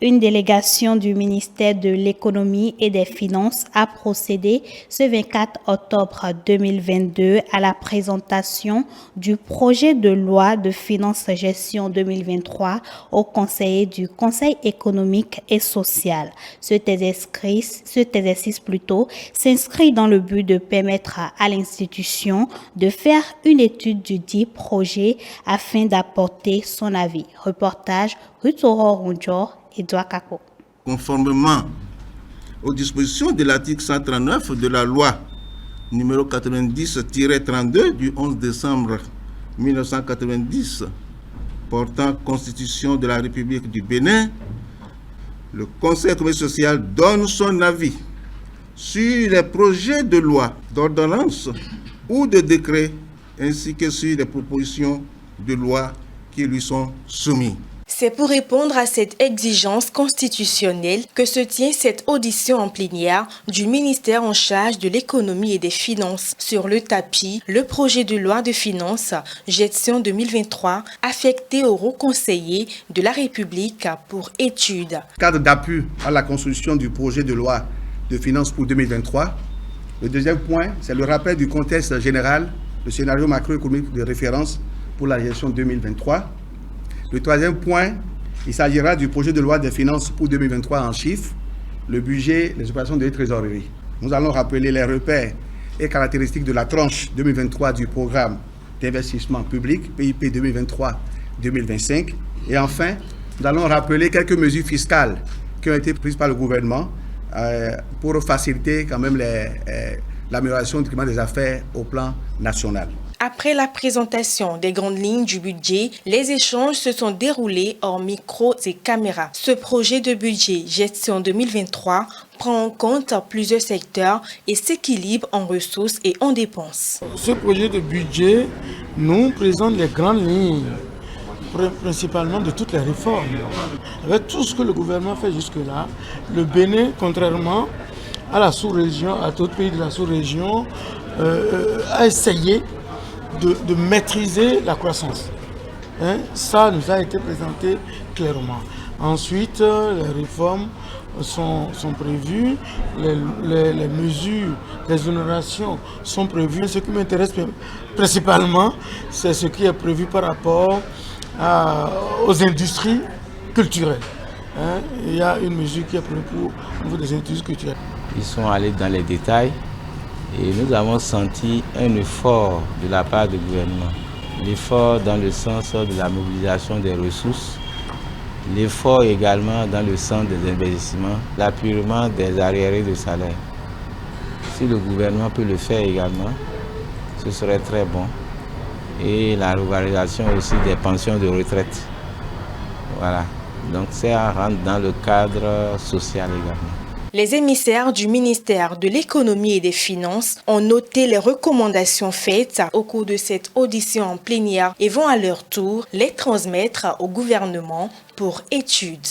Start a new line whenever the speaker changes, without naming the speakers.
Une délégation du ministère de l'Économie et des Finances a procédé ce 24 octobre 2022 à la présentation du projet de loi de finances gestion 2023 au conseiller du Conseil économique et social. Cet exercice s'inscrit dans le but de permettre à l'institution de faire une étude du dit projet afin d'apporter son avis. Reportage Rutoro Ronjor et Douakako.
Conformément aux dispositions de l'article 139 de la loi numéro 90-32 du 11 décembre 1990 portant Constitution de la République du Bénin, le Conseil économique et social donne son avis sur les projets de loi, d'ordonnance ou de décret, ainsi que sur les propositions de loi qui lui sont soumises.
C'est pour répondre à cette exigence constitutionnelle que se tient cette audition en plénière du ministère en charge de l'économie et des finances. Sur le tapis, le projet de loi de finances gestion 2023 affecté au haut conseiller de la République pour étude.
Cadre d'appui à la construction du projet de loi de finances pour 2023. Le deuxième point, c'est le rappel du contexte général, le scénario macroéconomique de référence pour la gestion 2023. Le troisième point, il s'agira du projet de loi des finances pour 2023 en chiffres, le budget, les opérations de trésorerie. Nous allons rappeler les repères et caractéristiques de la tranche 2023 du programme d'investissement public, PIP 2023-2025. Et enfin, nous allons rappeler quelques mesures fiscales qui ont été prises par le gouvernement pour faciliter quand même l'amélioration du climat des affaires au plan national.
Après la présentation des grandes lignes du budget, les échanges se sont déroulés hors micros et caméras. Ce projet de budget gestion 2023 prend en compte plusieurs secteurs et s'équilibre en ressources et en dépenses.
Ce projet de budget nous présente les grandes lignes, principalement de toutes les réformes. Avec tout ce que le gouvernement fait jusque-là, le Bénin, contrairement à la sous-région, à d'autres pays de la sous-région, a essayé de maîtriser la croissance. Ça nous a été présenté clairement. Ensuite, les réformes sont prévues, les mesures d'exonération sont prévues. Ce qui m'intéresse principalement, c'est ce qui est prévu par rapport aux industries culturelles. Il y a une mesure qui est prévue au niveau des industries culturelles.
Ils sont allés dans les détails. Et nous avons senti un effort de la part du gouvernement. L'effort dans le sens de la mobilisation des ressources, l'effort également dans le sens des investissements, l'appurement des arriérés de salaire. Si le gouvernement peut le faire également, ce serait très bon. Et la revalorisation aussi des pensions de retraite. Voilà. Donc ça rentre dans le cadre social également.
Les émissaires du ministère de l'Économie et des Finances ont noté les recommandations faites au cours de cette audition en plénière et vont à leur tour les transmettre au gouvernement pour étude.